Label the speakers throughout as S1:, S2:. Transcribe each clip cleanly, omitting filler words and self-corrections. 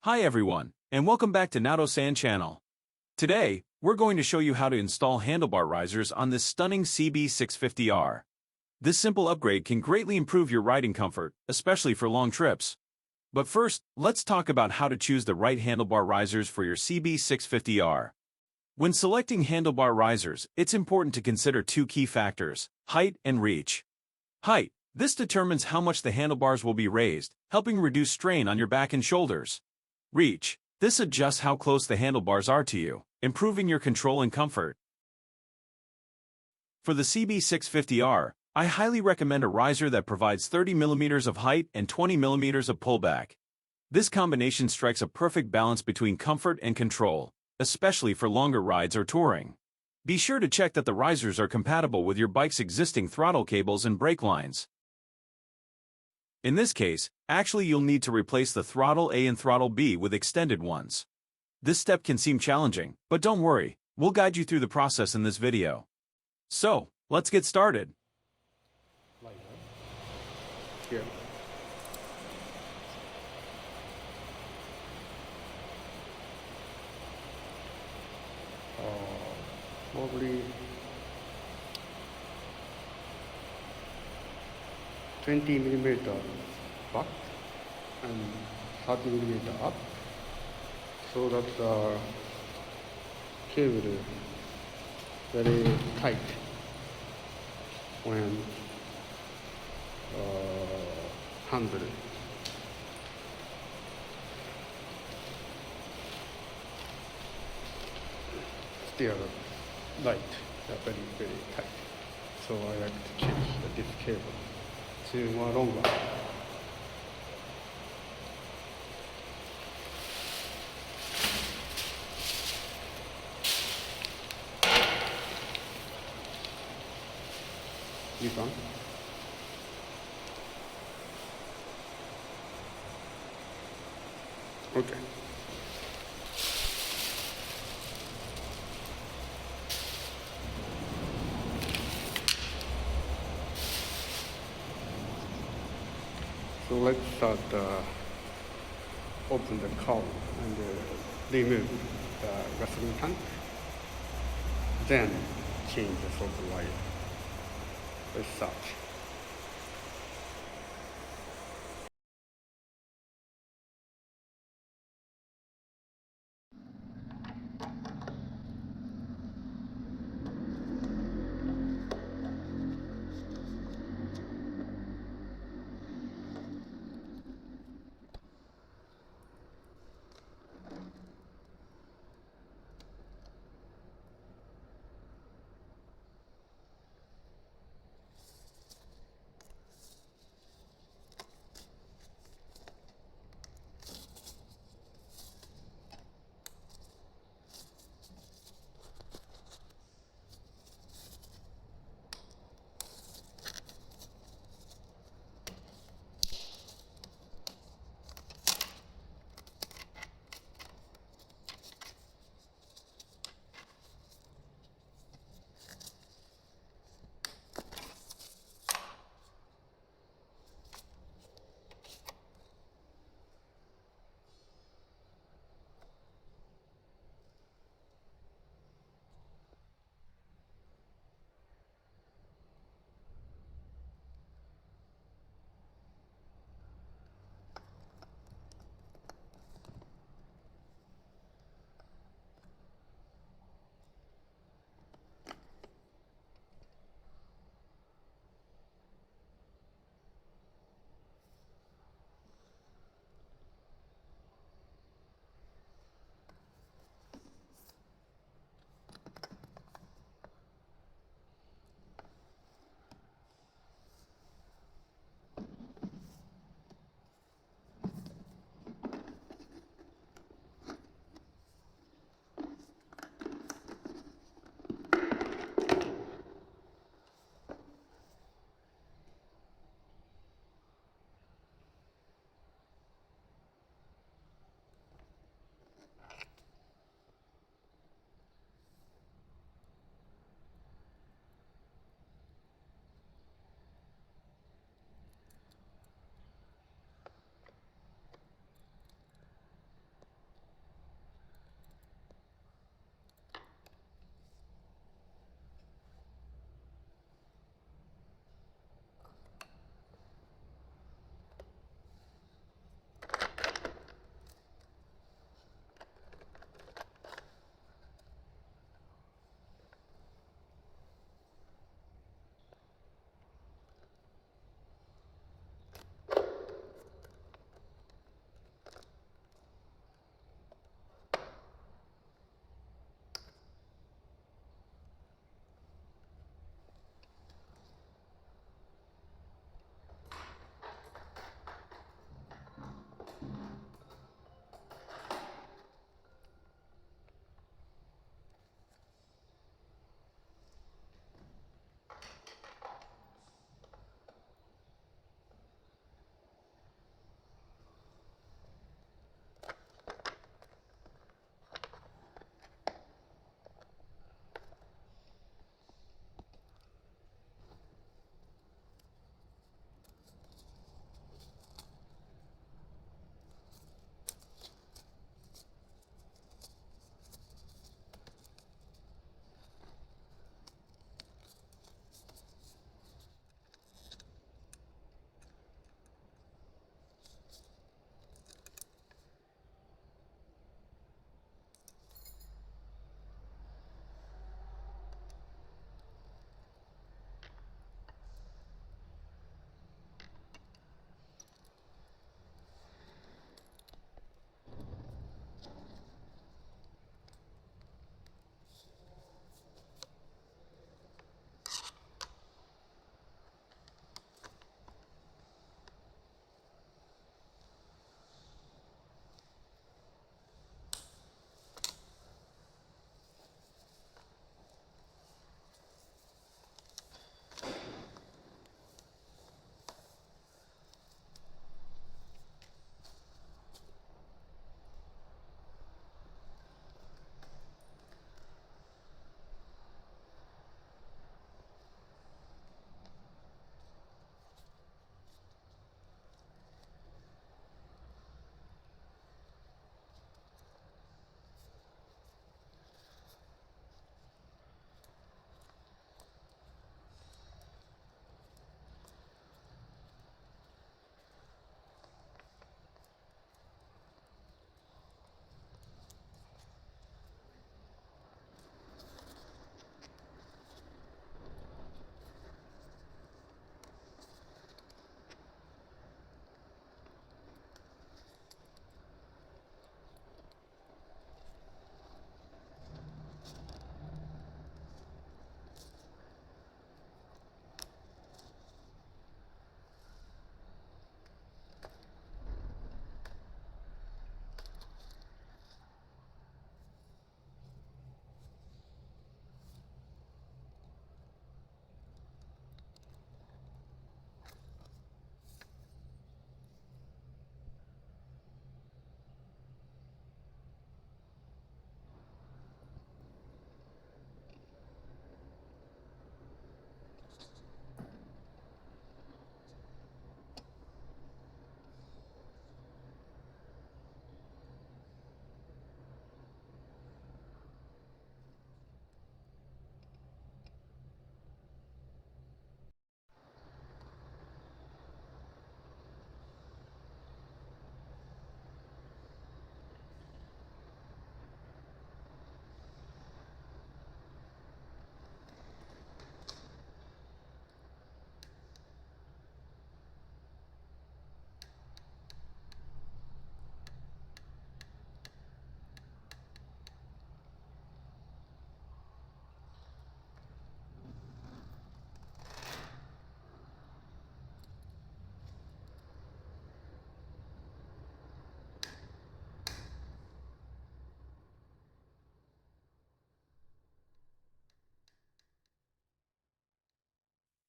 S1: Hi everyone, and welcome back to NOUTO-san channel. Today, we're going to show you how to install handlebar risers on this stunning CB650R. This simple upgrade can greatly improve your riding comfort, especially for long trips. But first, let's talk about how to choose the right handlebar risers for your CB650R. When selecting handlebar risers, it's important to consider two key factors: height and reach. Height. This determines how much the handlebars will be raised, helping reduce strain on your back and shoulders. Reach. This adjusts how close the handlebars are to you, improving your control and comfort. For the CB650R, I highly recommend a riser that provides 30 mm of height and 20 mm of pullback. This combination strikes a perfect balance between comfort and control, especially for longer rides or touring. Be sure to check that the risers are compatible with your bike's existing throttle cables and brake lines. In this case, actually you'll need to replace the throttle A and throttle B with extended ones. This step can seem challenging, but don't worry, we'll guide you through the process in this video. So, let's get started.
S2: Here. Probably 20 mm back and 30 mm up, so that the cable is very tight when handled. Still light, very tight. So I like to change this cable to more longer. This one. Okay. So let's start open the cowl and remove the gasoline tank. Then change the solder wire. Let's start.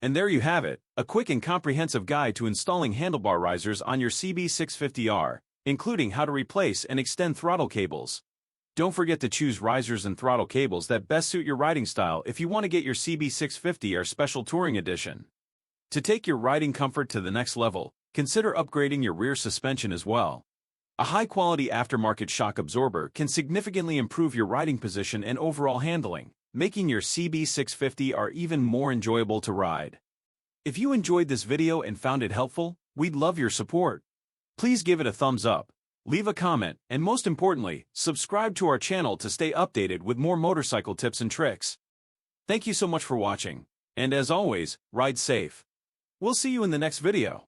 S1: And there you have it, a quick and comprehensive guide to installing handlebar risers on your CB650R, including how to replace and extend throttle cables. Don't forget to choose risers and throttle cables that best suit your riding style if you want to get your CB650R Special Touring Edition. To take your riding comfort to the next level, consider upgrading your rear suspension as well. A high-quality aftermarket shock absorber can significantly improve your riding position and overall handling, making your CB650R even more enjoyable to ride. If you enjoyed this video and found it helpful, we'd love your support. Please give it a thumbs up, leave a comment, and most importantly, subscribe to our channel to stay updated with more motorcycle tips and tricks. Thank you so much for watching, and as always, ride safe. We'll see you in the next video.